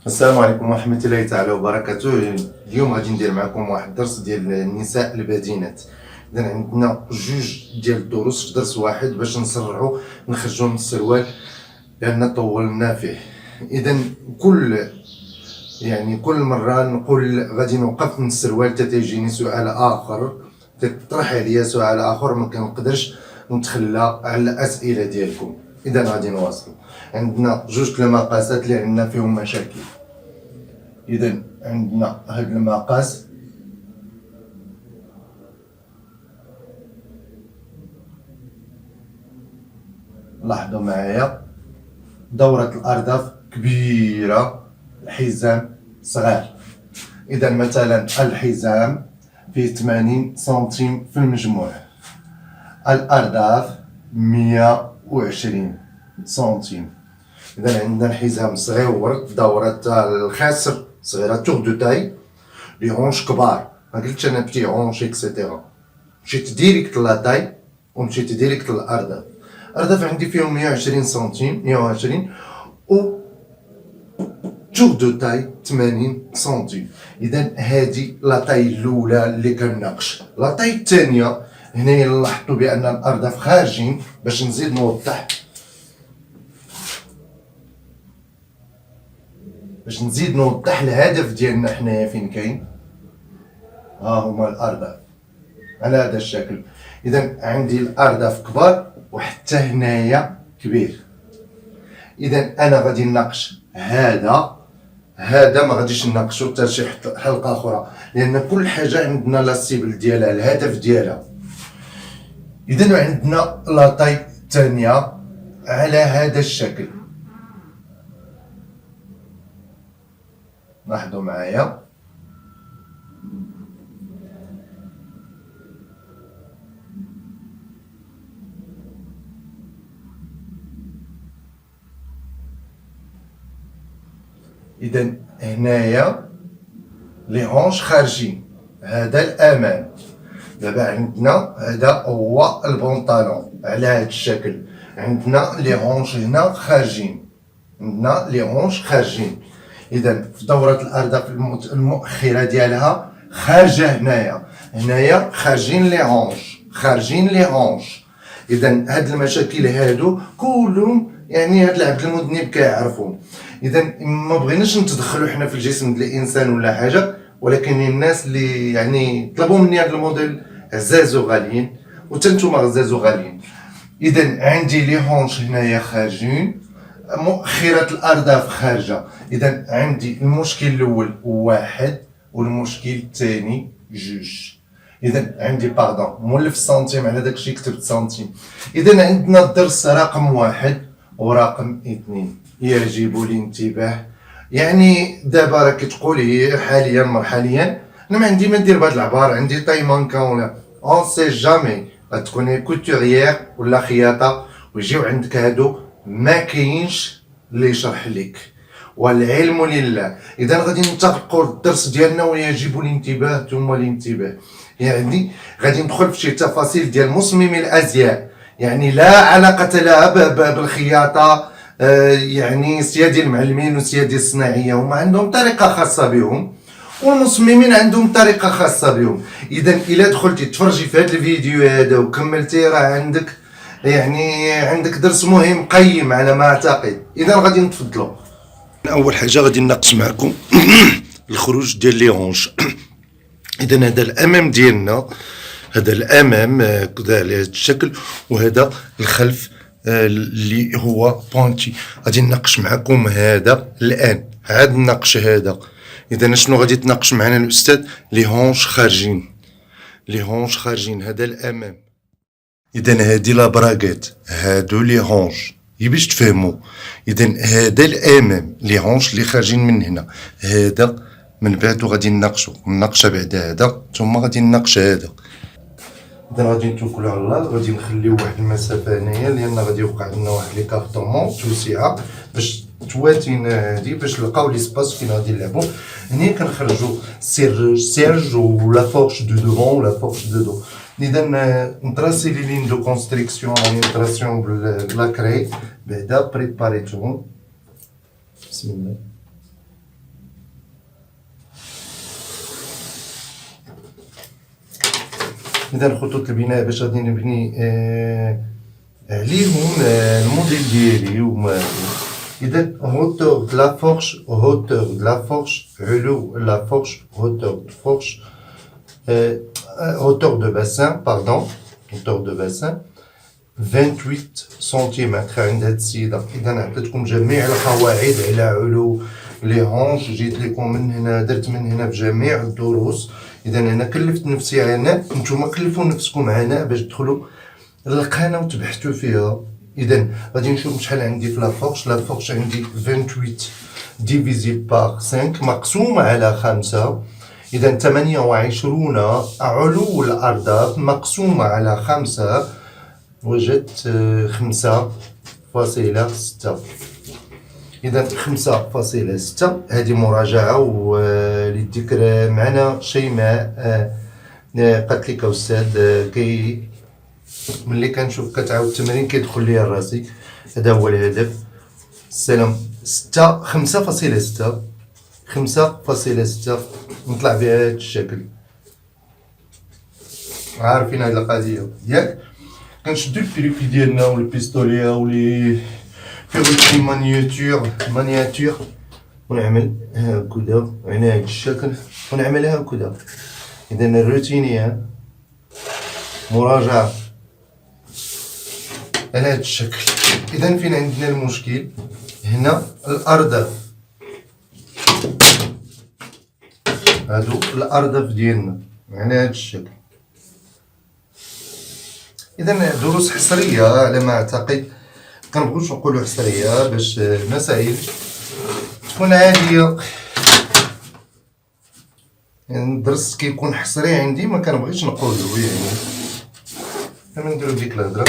السلام عليكم ورحمة الله تعالى وبركاته. اليوم غادي ندير معكم واحد الدرس ديال النساء البدينات. إذا عندنا جوج ديال الدروس في درس واحد باش نسرعو نخرجو من السروال لأن طولنا فيه. إذا كل مرة نقول غادي نوقف من السروال حتى تيجيني سؤال آخر، تطرح عليا سؤال آخر ما كنقدرش نتخلى على الأسئلة ديالكم. إذا غادي نواصلو. عندنا جوج المقاسات اللي عندنا فيهم مشاكل. إذا عندنا هاد المقاس لاحظوا معايا دورة الأرداف كبيرة، الحزام صغير. إذا مثلا الحزام فيه 80 سنتيم في المجموع، الأرداف 120 سنتيم. إذا عندنا الحزام صغير، دورة الخصر صغيرة، تور دو تاي، لي هونش كبار. ما قلتش أنا بتي هونش إكسيتيرا، مشيت ديريكت لا تاي ومشيت ديريكت للأرداف. الأرداف عندي فيهم 120 سنتيم، 120 و تور دو تاي 80 سنتيم. إذا هادي لا تاي الأولى اللي كنناقش. لا تاي الثانية هنايا لاحظتوا بأن الأرداف خارجين. باش نزيد نوضح، الهدف ديالنا حنايا فين كاين. ها هما الأرداف على هذا الشكل. إذا عندي الأرداف كبار وحتى هنايا كبير. إذا أنا غادي نناقش هذا ما غاديش نناقشو حتى شي حلقة أخرى، لأن كل حاجة عندنا لا سيبل ديالها، الهدف ديالها. إذا عندنا لا طاي الثانية على هذا الشكل. لاحظوا معايا إذا هنايا لي هونش خارجين، هذا الأمام. دابا عندنا هذا هو البنطالون على هذا الشكل. عندنا لي هونش هنا خارجين، إذا في دورة الأرداف المؤخرة ديالها خارجة هنايا خارجين لي هونش. إذا هاد المشاكل هادو كلهم هاد العبد المذنب كيعرفهم. إذا ما بغيناش نتدخلوا حنا في الجسم ديال الإنسان ولا حاجة، ولكن الناس اللي طلبوا مني هاد الموديل عزاز وغاليين، وتنتوما عزاز وغاليين. إذا عندي لي هونش هنايا خارجين، مؤخرة الأرداف خارجة. إذا عندي المشكل الأول 1 والمشكل الثاني 2. إذا عندي باردون مولف سنتيم على داكشي كتبت سنتيم. إذا عندنا الدرس رقم 1 ورقم 2 يجب الانتباه. دابا راك تقولي حاليا مرحليا انا ما عندي ما ندير بهاد العباره، عندي طاي مانكا ولا اون سي جامي غتكوني كوتوريير ولا خياطه ويجيو عندك هادو ما كاينش اللي يشرح لك، والعلم لله. اذا غادي نطبقوا الدرس ديالنا ويجب الانتباه ثم الانتباه. غادي ندخل في شي تفاصيل ديال مصمم الازياء، لا علاقه لها بالخياطه. سيادي المعلمين وسيادي الصناعيه هما عندهم طريقه خاصه بهم، والمصممين عندهم طريقه خاصه بهم. اذا الا دخلتي تفرجي في هذا الفيديو هذا وكملتي راه عندك درس مهم قيم على ما اعتقد. اذا غادي نتفضلوا. اول حاجه غادي نناقش معكم الخروج ديال لي هونش. اذا هذا الامام ديالنا، هذا الامام كذا على هذا الشكل، وهذا الخلف اللي هو بونتي. غادي نناقش معكم هذا الان، هذا النقش هذا. اذا شنو غادي تناقش معنا الاستاذ؟ لي هونش خارجين، هذا الامام. اذا هادي لا براغيت، هادو لي هونش باش تفهموا. اذا هذا الامام لي هونش اللي خارجين من هنا، هذا من بعد غادي نناقشوا مناقشه بعد هذا، ثم غادي نناقش هذا. إذا غادي نتوكلوا على الله، غادي نخليو واحد المسافه هنايا لان غادي يوقع لنا واحد لي كارطومون توسعه باش تواتينا هادي، باش نلقاو لي سباس فين غادي نلعبوا. هنا كنخرجوا سيرج ولا فورش دو دوفون ولا فورش دو دو. اذا نتراسي لي لين دو كونستركسيون اورينتاسيون بلا كري بعدا بريباريتهم. بسم الله. إذا خطوط البناء باش غادي نبني عليهم الموديل ديالي هما إذا hauteur de la fourche, hauteur de la fourche, علو la fourche, hauteur de fourche, hauteur de bassin, pardon, hauteur de bassin 28 سنتيمتر عند هاد السيدة. إذا عطيتكم جميع القواعد على علو لي هونش، جيت لكم من هنا درت من هنا في جميع الدروس. إذا أنا كلفت نفسي عناء، نتوما كلفوا نفسكم عناء باش تدخلوا للقناة وتبحثوا فيها. إذا غادي نشوف شحال عندي في لافورش. لافورش عندي 28 ديفيزي باغ 5 مقسومة على 5. إذا 28 علو الأرداف مقسومة على 5، وجدت 5.6. إذا 5.6 هذه مراجعة وللذكر. معنا شيماء قالت لك أستاذ كي ملي كنشوف كتعاود التمرين كيدخل ليا راسي، هذا هو الهدف. السلام 5.6 نطلع بها هذا الشكل. عارفين هذه القضية ياك؟ كنشدو البريفي ديالنا والبيستوليه ولي فيغوتي مانياتور ونعمل هكذا على هذا الشكل ونعملها هكذا. إذا الروتينية مراجعة على هذا الشكل. إذا فين عندنا المشكل؟ هنا الأرداف، هادو الأرداف ديالنا على هذا الشكل. إذا دروس حصرية على ما أعتقد، كنبغوش نقولو حصرية باش المسائل تكون عادية. يعني الدرس كيكون حصري عندي ما كنبغيش نقولو يعني كما نديرو ديك الهضرة.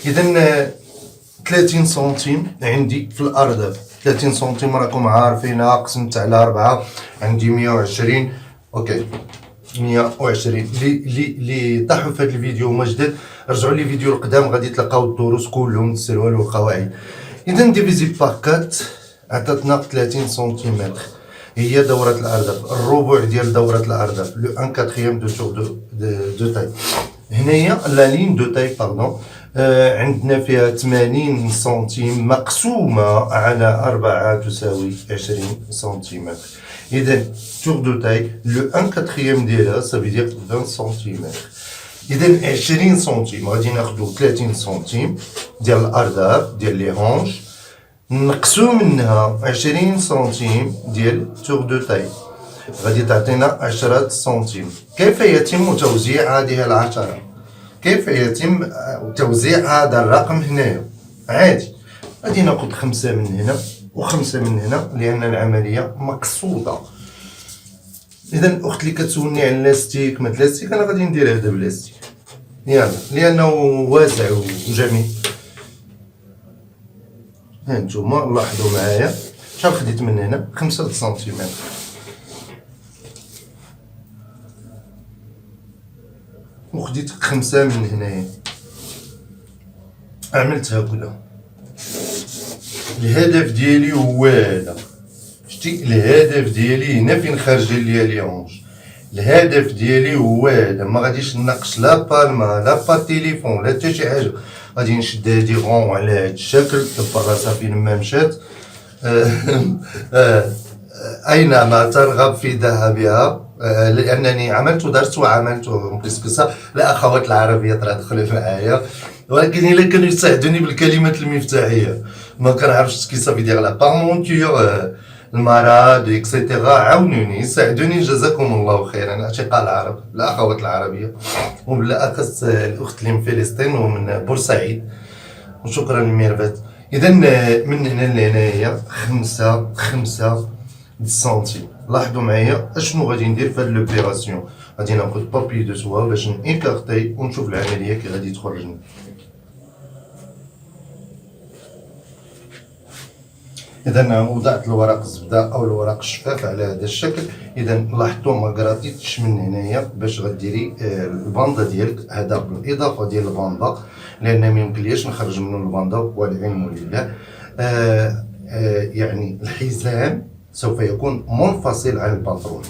إذا 30 سنتيم عندي في الأرداف. 30 سنتيم راكم عارفينها، قسمت على 4 عندي 120. أوكي 120. اللي طاحوا في هذا الفيديو هما جداد، رجعوا لي فيديو القدام غادي تلقاو الدروس كلهم السروال والقواعد. اذا ديفيزي باكات عطاتنا 30 سنتيمتر هي دورة الأرداف، الربع ديال دورة الأرداف لو 1/4 دو تور دو تاي. هنايا لا لين دو تاي باردون عندنا فيها 80 سنتيم مقسومة على 4 تساوي 20 سنتيمتر. إذا تور دو تاي لو 1/4 ديالها سافي دير 20 سنتيمتر. إذا 20 سنتيم غادي ناخدو 30 سنتيم ديال الأرداف ديال لي هونش، نقصو منها 20 سنتيم ديال تور دو تاي غادي تعطينا 10 سنتيم. كيف يتم توزيع هذه العشرة؟ كيف يتم توزيع هذا الرقم هنايا؟ عادي غادي ناخد 5 من هنا و5 من هنا لأن العملية مقصودة. إذا الأخت اللي كتسولني على اللاستيك ما لاستيك، أنا غادي ندير هذا بلاستيك يلا لأنه واسع وجميل. ها نتوما لاحظوا معايا شحال خديت من هنا، 5 سنتيمتر. وخديت 5 من هنايا، عملت هكذا. الهدف ديالي هو هذا، شتي الهدف ديالي هنا فين خارجين ليا لي هونش. الهدف ديالي هو هذا، ما غاديش نناقش لا بالما لا با تيليفون لا حتى شي حاجه، غادي نشد هادي غون على هاد الشكل. دابا راسها فين ما مشات أينما ترغب في ذهابها، لأنني عملت درس وعملت قصة. لا أخوات العربية ترى دخلوا معايا، ولكن إلا كانوا يساعدوني بالكلمات المفتاحية ما كنعرفش كي صافي دير لا بارمونتور المرض اكسيتيرا. عاونوني ساعدوني جزاكم الله خيرا أشقاء العرب الأخوات العربية، وبالأخص الأخت اللي من فلسطين ومن بورسعيد، وشكرا لميرفت. إذا من هنا لهنايا 5 سنتيم. لاحظوا معايا اشنو غادي ندير في هاد لوبيراسيون. غادي ناخد بابي دو سوا باش نيكارتي ونشوف العمليه كي غادي تخرج لنا. اذا وضعت الورق الزبده او الورق الشفاف على هذا الشكل. اذا لاحظتوا ما قراطيتش من هنايا باش غديري الباندا ديالك، هذا بالاضافه ديال الباندا لان ما يمكنليش نخرج منه الباندا والعلم لله. يعني الحزام سوف يكون منفصل عن البنطلون.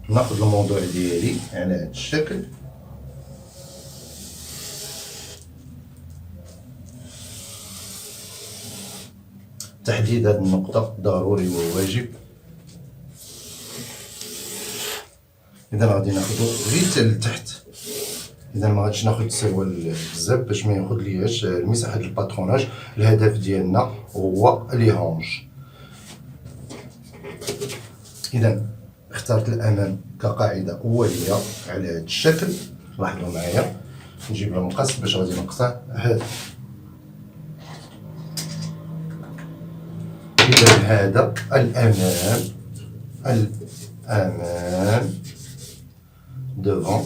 ناخذ الموضوع ديالي على هذا الشكل. تحديد هذه النقطة ضروري وواجب. إذا غادي ناخدو غير حتى لتحت. إذا ما غاديش ناخد السروال بزاف باش ما ياخدلياش مساحة الباتروناج. الهدف ديالنا هو لي هونج. إذا اخترت الأمام كقاعدة أولية على هذا الشكل. لاحظوا معايا نجيب المقص باش غادي نقطع هذا. إذا هذا الأمام devant.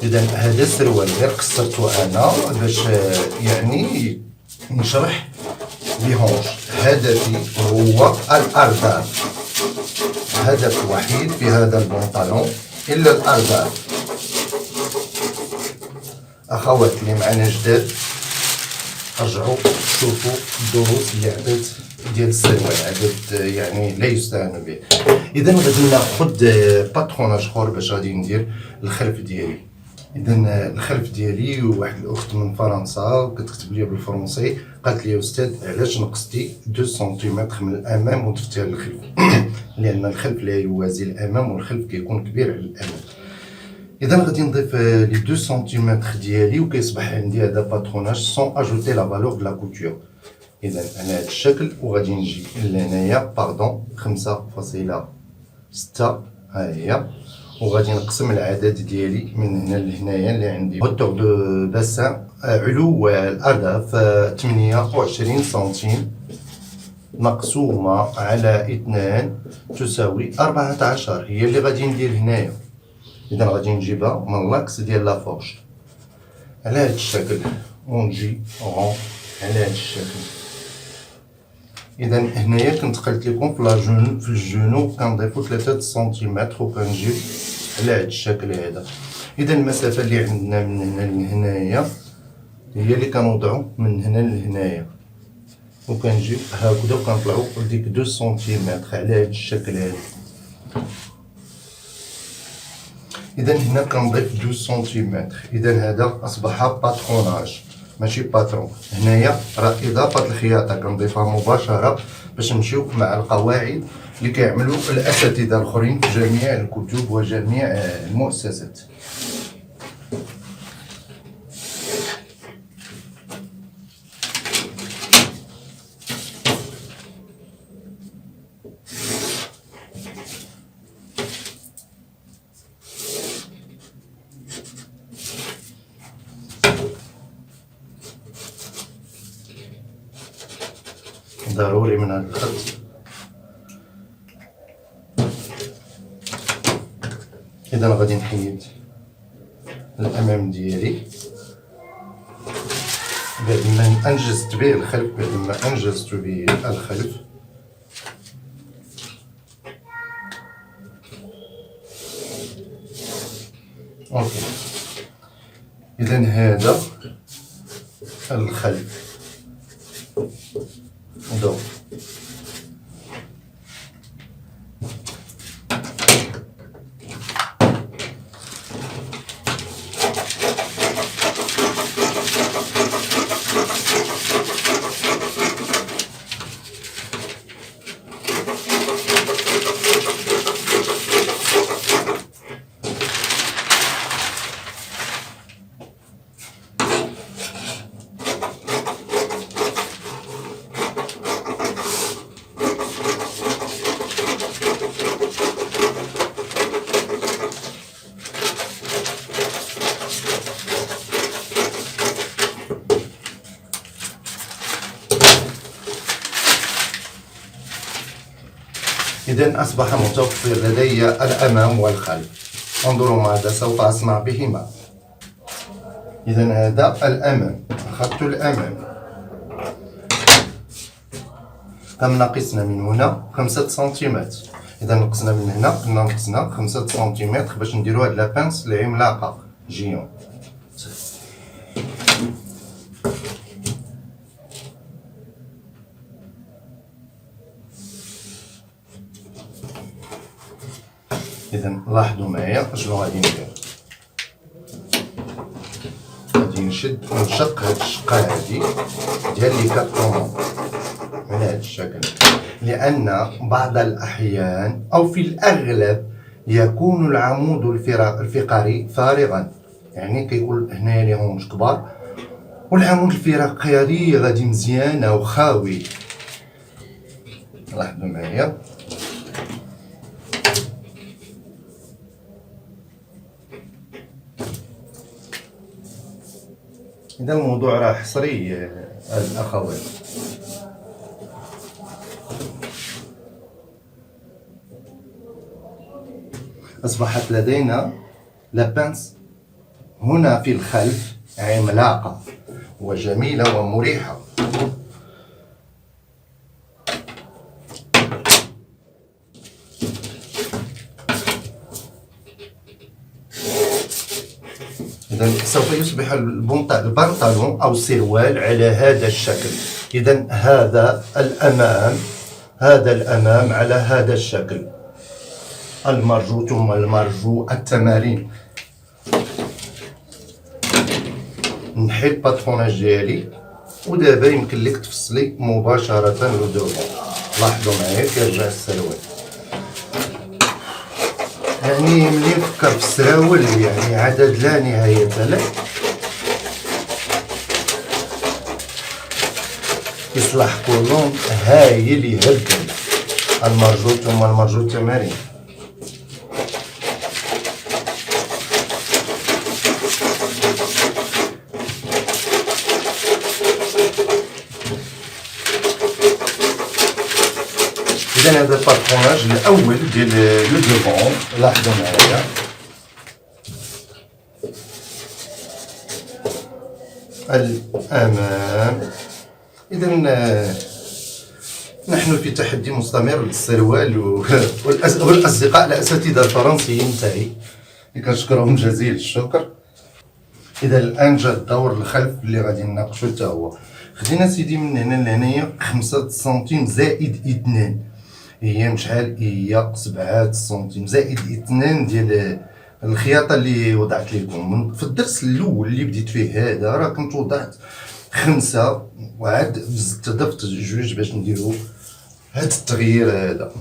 إذا هذا السروال غير قصرتو أنا باش يعني نشرح لي هونج. هدفي هو الأرداف، هدف وحيد في هذا البنطلون إلا الأرداف. أخوات اللي معنا جداد رجعوا شوفوا الدروس اللي عدت ديال السروال، عدت يعني لا يستهان به. إذا غادي ناخد باتروناج اخر باش غادي ندير الخلف ديالي. إذا الخلف ديالي واحد الأخت من فرنسا كتكتب لي بالفرنسي قالت لي يا أستاذ علاش نقصتي 2 سنتيمتر من الأمام وضفتيها للخلف؟ لأن الخلف لا يوازي الأمام والخلف كيكون كبير على الأمام. إذا غادي نضيف لي 2 سنتيمتر ديالي وكيصبح عندي هذا باتروناج سون أجوتي لا فالور دو لا كوتور. إذا على هذا الشكل وغادي نجي لهنايا باردون 5.6 ها هي، وغادي نقسم العدد ديالي من هنا لهنايا اللي عندي هوتور دو باسان علو الأرداف 28 سنتيم مقسومة على 2 تساوي 14 هي اللي غادي ندير هنايا. إذا غادي نجيبها من لاكس ديال لافورج على هاد الشكل ونجي غون على هاد الشكل. إذا هنايا كنت قلت لكم في الجونو كنضيفو 3 سنتيمتر وكنجيب على هاد الشكل هذا. إذا المسافة اللي عندنا من هنا لهنايا هي اللي كنوضعو من هنا لهنايا وكنجيب هكذا وكنطلعو لديك 2 سنتيمتر على هاد الشكل هذا. إذا هنا كنضيف 2 سنتيمتر. إذا هذا أصبح باتروناج ماشي باترون. هنايا راه إضافة الخياطة كنضيفها مباشرة باش نمشيو مع القواعد اللي كيعملوا الأساتذة الآخرين في جميع الكتب وجميع المؤسسات. ضروري من هذا الخط. إذا غادي نحيد الأمام ديالي بعد ما أنجزت به الخلف. أوكي. إذا هذا الخلف دو إذا أصبح متوفر لدي الأمام والخلف. انظروا ماذا سوف أصنع بهما. إذا هذا الأمام، أخذت الأمام كم ناقصنا من هنا 5 سنتيمتر. اذا نقصنا من هنا قلنا نقصنا 5 سنتيمتر باش نديرو هاد لابانس العملاقه جيون. اذا لاحظوا معايا شنو غادي ندير. غادي نشق هاد الشقه هادي ديال لي كارطون من هذا الشكل، لأن بعض الأحيان أو في الأغلب يكون العمود الفقري فارغا، يعني كيكون هنايا لي هونج كبار والعمود الفقري غادي مزيان أو خاوي. لاحظوا معايا إذا الموضوع راه حصري الأخوات. أصبحت لدينا لابانس هنا في الخلف عملاقة وجميلة ومريحة. إذا سوف يصبح البنطلون أو السروال على هذا الشكل. إذا هذا الأمام على هذا الشكل. المرجو ثم المرجو التمارين. نحي الباتروناج ديالي ودابا يمكن لك تفصلي مباشرة لو دوفون. لاحظوا معايا كيرجع السروال. يعني ملي نفكر في السراول يعني عدد لا نهاية له، يصلح كولون هايل يهبل. المرجو ثم المرجو التمارين. إذا هذا الباتروناج الأول ديال لو دوفون. لاحظوا معايا الأمام. إذا نحن في تحدي مستمر للسروال والأصدقاء الأساتذة الفرنسيين تاعي اللي كنشكرهم جزيل الشكر. إذا الآن جا الدور الخلف اللي غادي نناقشو تا هو. خدينا سيدي من هنا لهنايا 5 سنتيم زائد 2، هي شحال؟ هي 7 سنتيم زائد 2 ديال الخياطة اللي وضعت لكم. في الدرس الأول اللي بديت فيه هذا راه كنت وضعت 5 وعاد زدت ضفت 2 باش نديرو هاد التغيير هذا.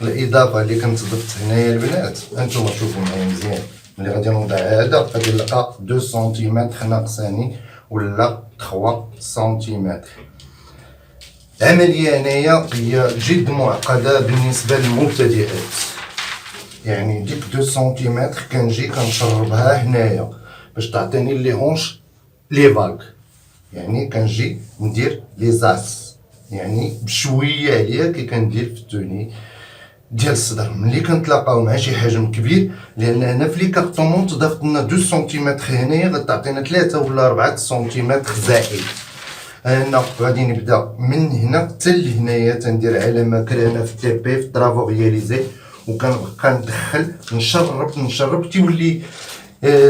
الإضافة اللي كنت ضفت هنايا البنات هانتوما شوفوا معايا مزيان. ملي غادي نوضع هذا غادي نلقى 2 سنتيمتر ناقصاني ولا 3 سنتيمتر. العملية هنايا هي جد معقدة بالنسبة للمبتدئات. يعني ديك 2 سنتيمتر كنجي كنشربها هنايا باش تعطيني لي هونش لي فاغ. يعني كنجي ندير لي زاس يعني بشويه عليا كي كندير في التوني ديال الصدر. ملي كنتلاقاو مع شي حجم كبير، لان هنا في لي كارطون تضاف لنا 2 سنتيمتر هنايا غتعطينا 3 ولا 4 سنتيمتر زائد. انا غادي نبدا من هنا حتى لهنايا تندير علامه كرانه في تي بي في طرافو رياليزي وكنبقى ندخل نشرب تيولي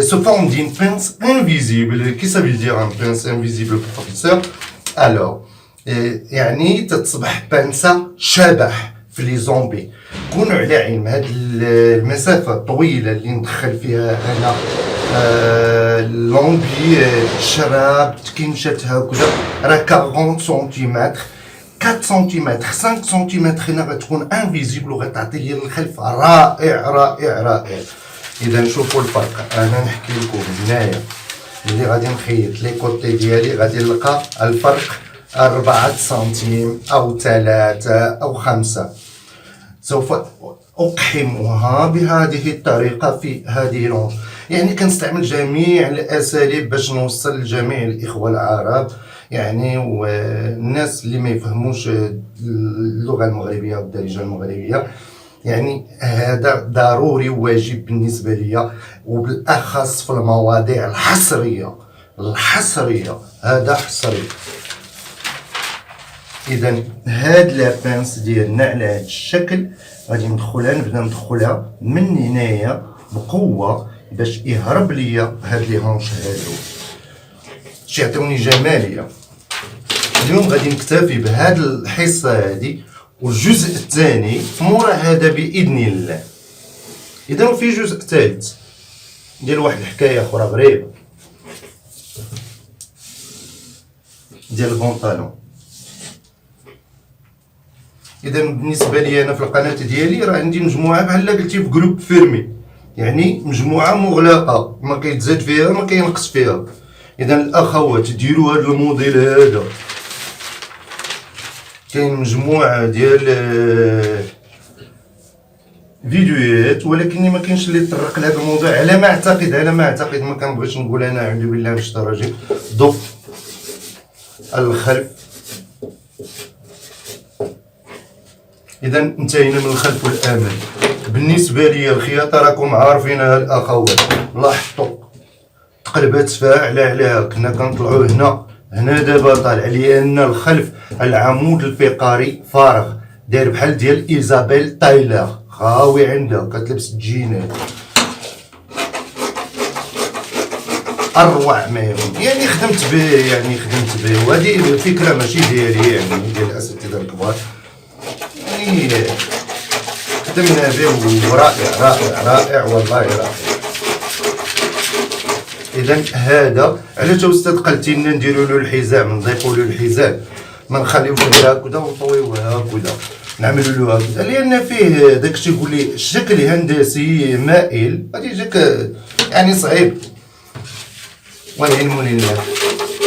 sous forme d'une pince invisible. Qui ça veut dire une pince invisible, professeur? Alors, يعني تتصبح بانسة شبح في لي زومبي. كونوا على علم هاد المسافة الطويلة اللي ندخل فيها أنا لومبي الشراب تكينشات هكذا راه 40 سنتيمتر 4 سنتيمتر 5 سنتيمتر هنا غتكون انفيزيبل وغتعطي لي الخلف رائع رائع رائع. إذا شوفوا الفرق. أنا نحكي لكم هنايا اللي غادي نخيط لي كوتي ديالي غادي نلقى الفرق 4 سنتيم أو 3 أو 5. سوف أقحمها بهذه الطريقة في هذه العنق. يعني كنستعمل جميع الأساليب باش نوصل لجميع الإخوة العرب، يعني والناس اللي ما يفهموش اللغة المغربية والدارجة المغربية. يعني هذا ضروري وواجب بالنسبة لي، وبالأخص في المواضيع الحصرية هذا حصري. إذا هاد لابانس ديالنا على هاد الشكل غادي نبدا ندخلها من هنايا بقوة باش يهرب ليا هاد لي هونش هادو باش يعطيوني جمالية. اليوم غادي نكتفي بهاد الحصة هادي، والجزء الثاني مورا هذا بإذن الله. إذا في جزء ثالث ديال واحد الحكاية أخرى غريبة ديال البونطالون. إذا بالنسبة لي أنا في القناة ديالي راه عندي مجموعة بحال قلتي في جروب فيرمي، يعني مجموعة مغلقة ما كيتزاد فيها ما كينقص فيها. إذا الأخوات ديروا هذا الموديل هذا، كاين مجموعة ديال فيديوهات، ولكني ما كاينش اللي يطرق لهذا الموضوع على ما اعتقد ما كنبغيش نقول انا اعوذ بالله من الشيطان الرجيم. ضف الخلف. اذا انتهينا من الخلف والامام. بالنسبه لي الخياطه راكم عارفينها الاخوات، لاحظتوا تقلبات فاعله عليها. كنا كنطلعوا هنا دابا طالع لان الخلف العمود الفقري فارغ، داير بحال ديال ايزابيل تايلر، خاوي عندها كتلبس الجينات اروع ما يكون. يعني خدمت به وهذه الفكره ماشي ديالي، يعني ديال الاساتذه الكبار، يعني خدمنا به رائع والله رائع. اذا هذا علاش استاذ قلتي لنا نديروا له الحزام، نضيفوا له الحزام، ما نخليوش غير هكذا ونطويوه هكذا، نعملوا له هكذا، لان فيه داكشي يقول لي الشكل هندسي مائل غادي يجيك يعني صعيب. والعلم لله.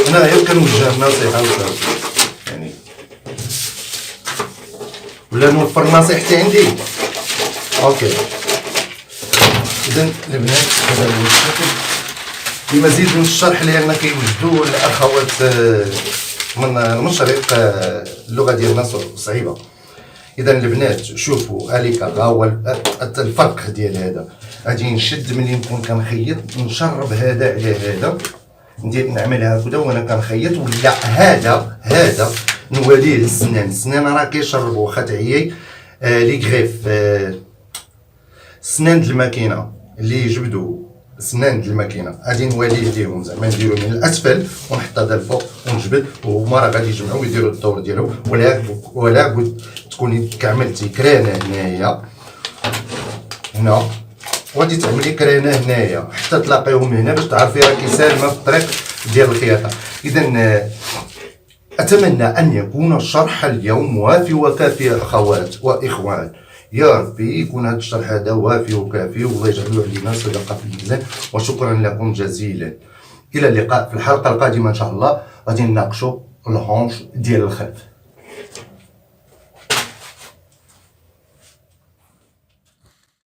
انا غير كنوجه نصيحه وصافي، يعني ولا نوفر نصيحتي عندي. اوكي. اذا البنات هذا هو الشكل. لمزيد من الشرح لان كيوجدوا الاخوات من المشرق اللغه ديالنا صعيبه. اذا البنات شوفوا هاليك ها هو الفرق ديال هذا. غادي نشد ملي نكون كنخيط، نشرب هذا على هذا، ندير نعمل هكذا وانا كنخيط، ولا هذا نواليه للسنان. السنان راه كيشربوا واخا تعيي لي غريف سنان د الماكينه اللي يجبدوا سنان د الماكينه، غادي نواليه ليهم زعما نديرو من الاسفل ونحط هذا الفوق ونجبد، وهما راه غادي يجمعوا ويديروا الدور ديالهم. ولا تكوني كعملتي كرانه هنا وغادي تعملي كرانه هنايا حتى تلاقيهم هنا باش تعرفي راكي سالمه في الطريق ديال الخياطه. اذا اتمنى ان يكون الشرح اليوم وافي وكافي اخوات واخوان. يا ربي يكون هذا الشرح هذا وافي وكافي، والله يجعله علينا صدقه في الميزان، وشكرا لكم جزيلا. الى اللقاء في الحلقه القادمه ان شاء الله، غادي نناقشوا الهونش ديال الخلف.